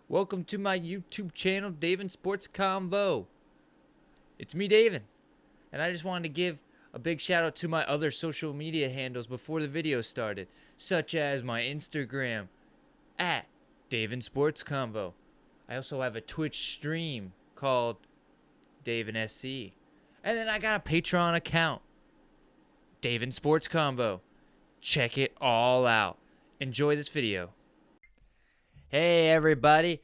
Welcome to my YouTube channel, David Sports Convo. It's me, David, and I just wanted to give a big shout out to my other social media handles before the video started, such as my Instagram at David Sports Convo. I also have a Twitch stream called David SC, and then I got a Patreon account, David Sports Convo. Check it all out. Enjoy this video. Hey everybody,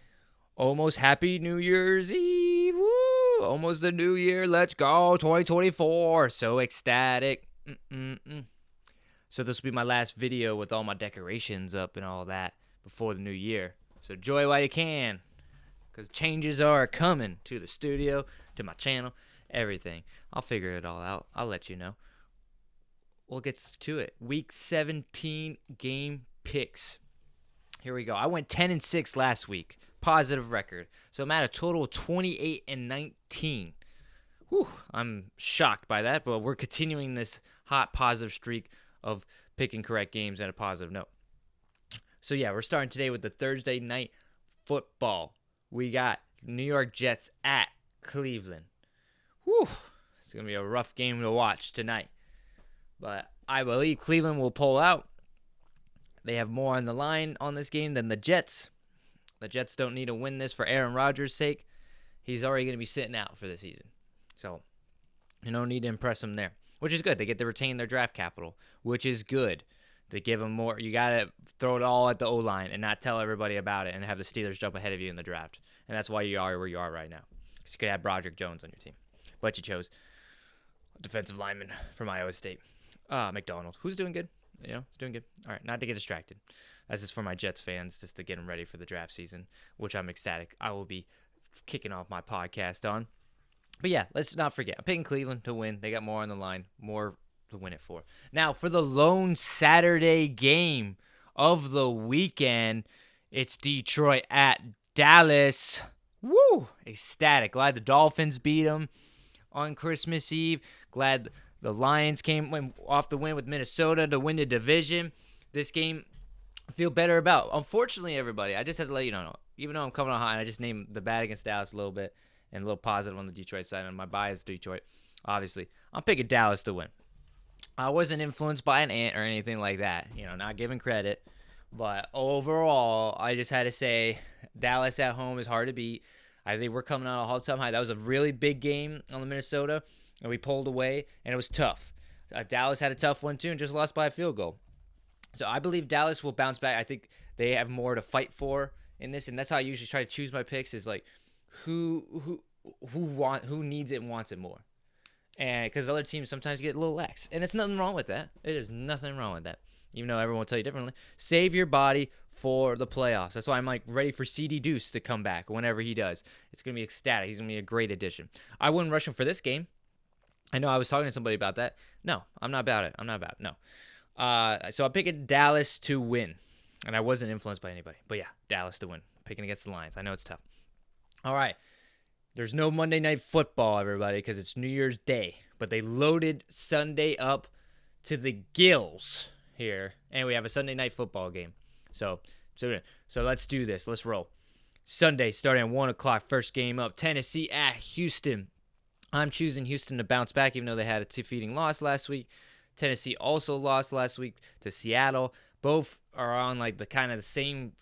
almost happy New Year's Eve. Woo! Almost the new year. Let's go 2024. So ecstatic. So this will be my last video with all my decorations up and all that before the new year. So enjoy while you can, because changes are coming to the studio, to my channel, everything. I'll figure it all out. I'll let you know. We'll get to it. Week 17 game picks. Here we go. I went 10-6 last week. Positive record. So I'm at a total of 28-19. Whew, I'm shocked by that, but we're continuing this hot positive streak of picking correct games at a positive note. So yeah, we're starting today with the Thursday night football. We got New York Jets at Cleveland. Whew, it's going to be a rough game to watch tonight. But I believe Cleveland will pull out. They have more on the line on this game than the Jets. The Jets don't need to win this for Aaron Rodgers' sake. He's already going to be sitting out for the season. So, you don't need to impress him there, which is good. They get to retain their draft capital, which is good. To give them more, you got to throw it all at the O-line and not tell everybody about it and have the Steelers jump ahead of you in the draft. And that's why you are where you are right now. Because you could have Broderick Jones on your team. But you chose a defensive lineman from Iowa State. McDonald, who's doing good. You know, he's doing good. All right, not to get distracted. That's just for my Jets fans, just to get them ready for the draft season, which I'm ecstatic. I will be kicking off my podcast on. But yeah, let's not forget. I'm picking Cleveland to win. They got more on the line, more to win it for. Now, for the lone Saturday game of the weekend, it's Detroit at Dallas. Woo! Ecstatic. Glad the Dolphins beat them on Christmas Eve. Glad the Lions went off the win with Minnesota to win the division. This game I feel better about. Unfortunately, everybody, I just had to let you know, even though I'm coming on hot, and I just named the bad against Dallas a little bit and a little positive on the Detroit side, and my bias Detroit, obviously. I'm picking Dallas to win. I wasn't influenced by an ant or anything like that, not giving credit. But overall, I just had to say Dallas at home is hard to beat. I think we're coming out of all-time high. That was a really big game on the Minnesota, and we pulled away, and it was tough. Dallas had a tough one, too, and just lost by a field goal. So I believe Dallas will bounce back. I think they have more to fight for in this, and that's how I usually try to choose my picks is like who needs it and wants it more. And because other teams sometimes get a little lax, and it's nothing wrong with that. It is nothing wrong with that. Even though everyone will tell you differently. Save your body for the playoffs. That's why I'm like ready for CD Deuce to come back whenever he does. It's going to be ecstatic. He's going to be a great addition. I wouldn't rush him for this game. I know I was talking to somebody about that. No, I'm not about it. No. So I'm picking Dallas to win. And I wasn't influenced by anybody. But yeah, Dallas to win. Picking against the Lions. I know it's tough. All right. There's no Monday Night Football, everybody, because it's New Year's Day. But they loaded Sunday up to the gills here. And we have a Sunday Night Football game. So let's do this. Let's roll. Sunday, starting at 1 o'clock. First game up. Tennessee at Houston. I'm choosing Houston to bounce back, even though they had a defeating loss last week. Tennessee also lost last week to Seattle. Both are on like the kind of the same,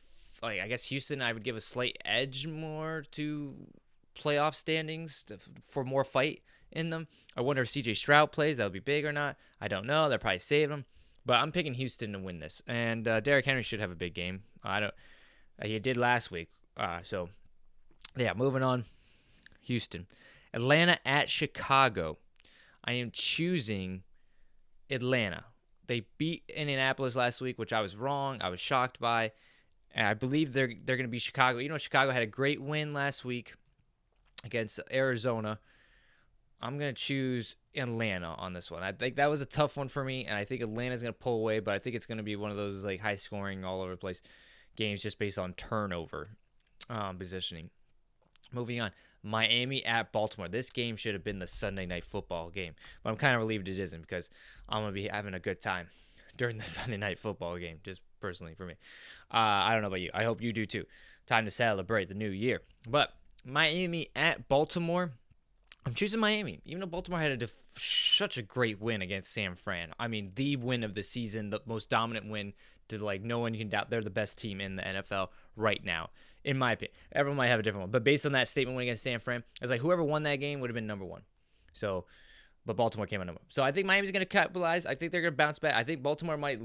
like I guess Houston I would give a slight edge more to playoff standings for more fight in them. I wonder if CJ Stroud plays. That would be big or not. I don't know. They'll probably save him. But I'm picking Houston to win this. And Derrick Henry should have a big game. He did last week. So, yeah, moving on. Houston. Atlanta at Chicago. I am choosing Atlanta. They beat Indianapolis last week, which I was wrong. I was shocked by. And I believe they're going to beat Chicago. Chicago had a great win last week against Arizona. I'm going to choose Atlanta on this one. I think that was a tough one for me, and I think Atlanta's going to pull away, but I think it's going to be one of those like high-scoring, all-over-the-place games just based on turnover positioning. Moving on, Miami at Baltimore. This game should have been the Sunday Night Football game, but I'm kind of relieved it isn't because I'm going to be having a good time during the Sunday Night Football game, just personally for me. I don't know about you. I hope you do too. time to celebrate the new year. But Miami at Baltimore. I'm choosing Miami, even though Baltimore had such a great win against San Fran. I mean, the win of the season, the most dominant win to no one can doubt they're the best team in the NFL right now, in my opinion. Everyone might have a different one, but based on that statement win against San Fran, I was like, whoever won that game would have been number one. So, but Baltimore came on number one. So I think Miami's going to capitalize. I think they're going to bounce back. I think Baltimore might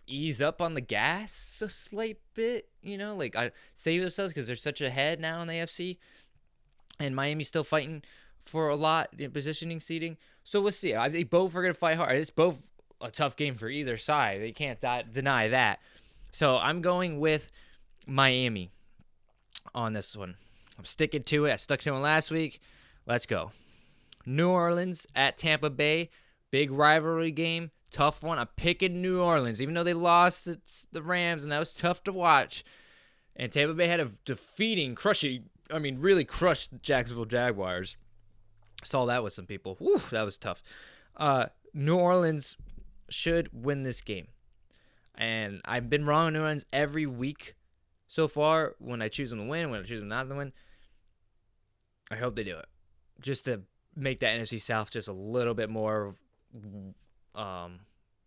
ease up on the gas a slight bit, I save themselves because they're such ahead now in the AFC. And Miami's still fighting for a lot in positioning seeding. So we'll see. I think both are going to fight hard. It's both a tough game for either side. They can't deny that. So I'm going with Miami on this one. I'm sticking to it. I stuck to it last week. Let's go. New Orleans at Tampa Bay. Big rivalry game. Tough one. I'm picking New Orleans, even though they lost the Rams, and that was tough to watch. And Tampa Bay had a really crushed Jacksonville Jaguars. Saw that with some people. Whew, that was tough. New Orleans should win this game. And I've been wrong on New Orleans every week so far when I choose them to win, when I choose them not to win. I hope they do it. Just to make that NFC South just a little bit more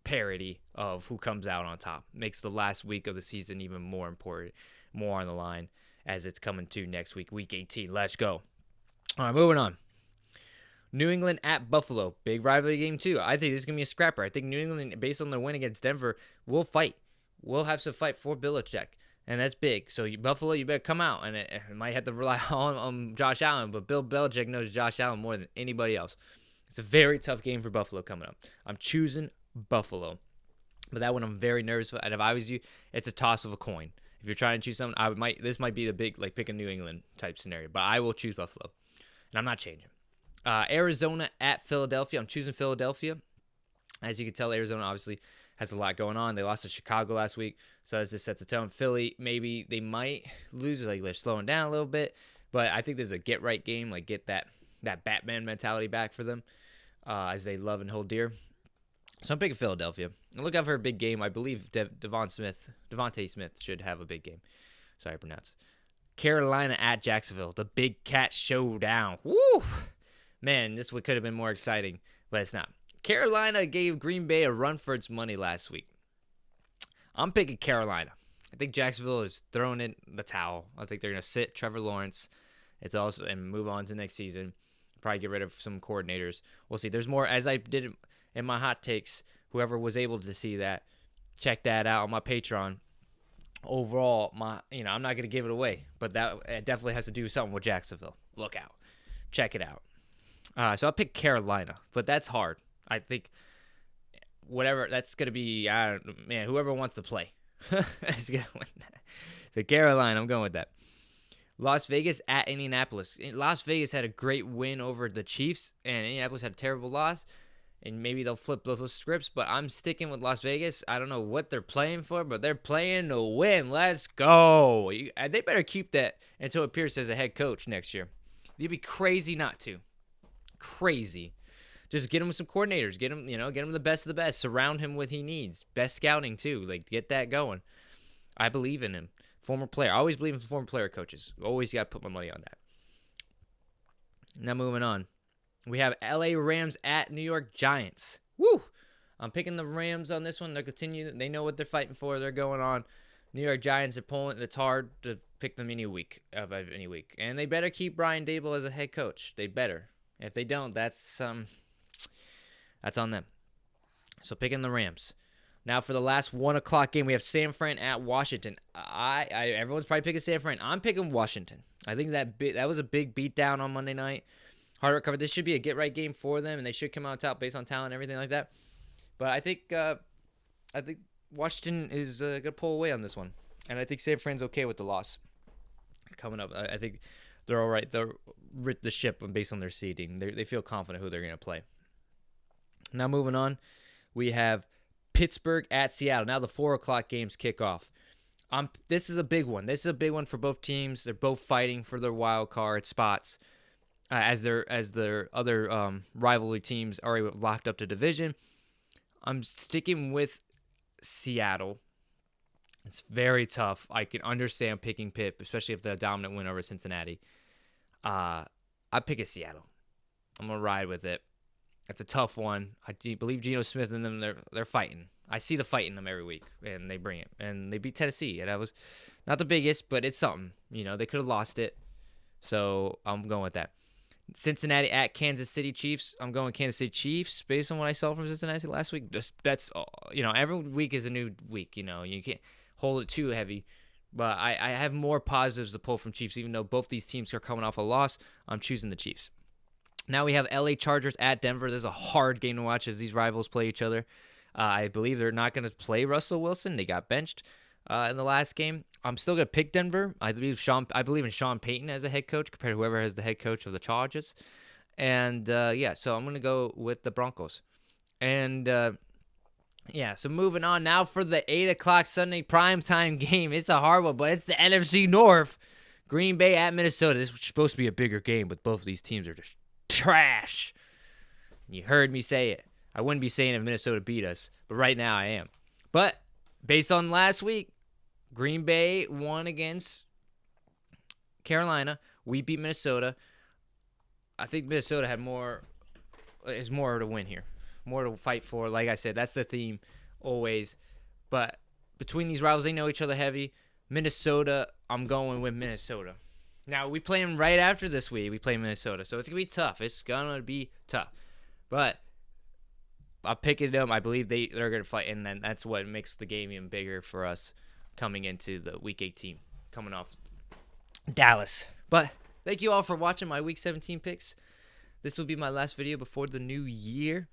parity of who comes out on top. Makes the last week of the season even more important, more on the line as it's coming to next week, week 18. Let's go. All right, moving on. New England at Buffalo. Big rivalry game, too. I think this is going to be a scrapper. I think New England, based on their win against Denver, will fight. We'll have some fight for Belichick, and that's big. So, Buffalo, you better come out, and it might have to rely on Josh Allen, but Bill Belichick knows Josh Allen more than anybody else. It's a very tough game for Buffalo coming up. I'm choosing Buffalo, but that one I'm very nervous for. And if I was you, it's a toss of a coin. If you're trying to choose something, this might be the big, pick a New England type scenario, but I will choose Buffalo, and I'm not changing. Arizona at Philadelphia. I'm choosing Philadelphia. As you can tell, Arizona obviously has a lot going on. They lost to Chicago last week, so that just sets a tone. Philly, maybe they might lose, they're slowing down a little bit, but I think there's a get-right game, get that Batman mentality back for them, as they love and hold dear. So I'm picking Philadelphia. And look out for a big game. I believe Devontae Smith should have a big game. Sorry, I pronounce it. Carolina at Jacksonville. The Big Cat Showdown. Woo! Man, this could have been more exciting, but it's not. Carolina gave Green Bay a run for its money last week. I'm picking Carolina. I think Jacksonville is throwing in the towel. I think they're going to sit Trevor Lawrence and move on to next season. Probably get rid of some coordinators. We'll see. There's more, as I did in my hot takes. Whoever was able to see that, check that out on my Patreon. Overall, I'm not going to give it away, but it definitely has to do something with Jacksonville. Look out. Check it out. So I'll pick Carolina, but that's hard. I think whatever, that's going to be, whoever wants to play is going to win that. So Carolina, I'm going with that. Las Vegas at Indianapolis. Las Vegas had a great win over the Chiefs, and Indianapolis had a terrible loss, and maybe they'll flip those scripts, but I'm sticking with Las Vegas. I don't know what they're playing for, but they're playing to win. Let's go. They better keep that until Pierce as a head coach next year. You'd be crazy not to. Crazy. Just get him some coordinators. Get him the best of the best. Surround him with he needs. Best scouting, too. Get that going. I believe in him. Former player. I always believe in former player coaches. Always got to put my money on that. Now moving on. We have LA Rams at New York Giants. Woo! I'm picking the Rams on this one. They know what they're fighting for. They're going on. New York Giants are pulling. It's hard to pick them any week. And they better keep Brian Daboll as a head coach. They better. If they don't, that's on them. So picking the Rams. Now for the last 1 o'clock game, we have San Fran at Washington. Everyone's probably picking San Fran. I'm picking Washington. I think that was a big beatdown on Monday night. Hard to recover. This should be a get-right game for them, and they should come out on top based on talent and everything like that. But I think Washington is going to pull away on this one. And I think San Fran's okay with the loss coming up. I think they're all right. They'll rid the ship based on their seeding. They feel confident who they're going to play. Now moving on, we have Pittsburgh at Seattle. Now the 4 o'clock games kick off. This is a big one. This is a big one for both teams. They're both fighting for their wild card spots. As their other rivalry teams already locked up to division. I'm sticking with Seattle. It's very tough. I can understand picking Pitt, especially if the dominant win over Cincinnati. I pick a Seattle. I'm gonna ride with it. It's a tough one. Believe Geno Smith and them. They're fighting. I see the fight in them every week, and they bring it. And they beat Tennessee, and that was not the biggest, but it's something. They could have lost it, so I'm going with that. Cincinnati at Kansas City Chiefs. I'm going Kansas City Chiefs based on what I saw from Cincinnati last week. That's every week is a new week. You can't hold it too heavy. But I have more positives to pull from Chiefs, even though both these teams are coming off a loss. I'm choosing the Chiefs. Now we have LA Chargers at Denver. This is a hard game to watch as these rivals play each other. I believe they're not going to play Russell Wilson. They got benched in the last game. I'm still going to pick Denver. I believe in Sean Payton as a head coach compared to whoever has the head coach of the Chargers. And, so I'm going to go with the Broncos. And, so moving on now for the 8 o'clock Sunday primetime game. It's a hard one, but it's the NFC North. Green Bay at Minnesota. This was supposed to be a bigger game, but both of these teams are just trash. You heard me say it. I wouldn't be saying if Minnesota beat us, but right now I am. But based on last week, Green Bay won against Carolina. We beat Minnesota. I think Minnesota is more to win here. More to fight for. Like I said, that's the theme always. But between these rivals, they know each other heavy. Minnesota, I'm going with Minnesota. Now, we play them right after this week. We play Minnesota, so it's going to be tough. It's going to be tough. But I'm picking them. I believe they're going to fight, and then that's what makes the game even bigger for us coming into the Week 18, coming off Dallas. But thank you all for watching my Week 17 picks. This will be my last video before the new year.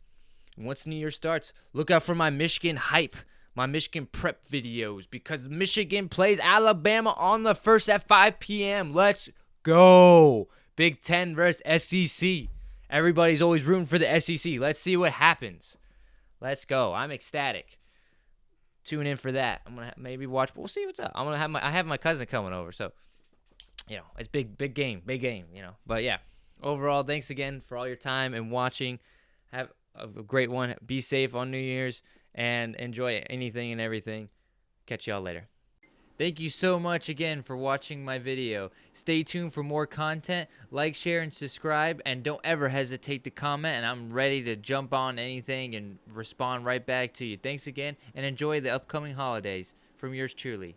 And once New Year starts, look out for my Michigan hype, my Michigan prep videos, because Michigan plays Alabama on the 1st at 5 p.m. Let's go. Big Ten versus SEC. Everybody's always rooting for the SEC. Let's see what happens. Let's go. I'm ecstatic. Tune in for that. I'm gonna maybe watch, but we'll see what's up. I have my cousin coming over, so it's big game. But yeah, overall, thanks again for all your time and watching. Have a great one. Be safe on New Year's and enjoy anything and everything. Catch y'all later. Thank you so much again for watching my video. Stay tuned for more content. Like, share, and subscribe. And don't ever hesitate to comment. And I'm ready to jump on anything and respond right back to you. Thanks again, and enjoy the upcoming holidays. From yours truly.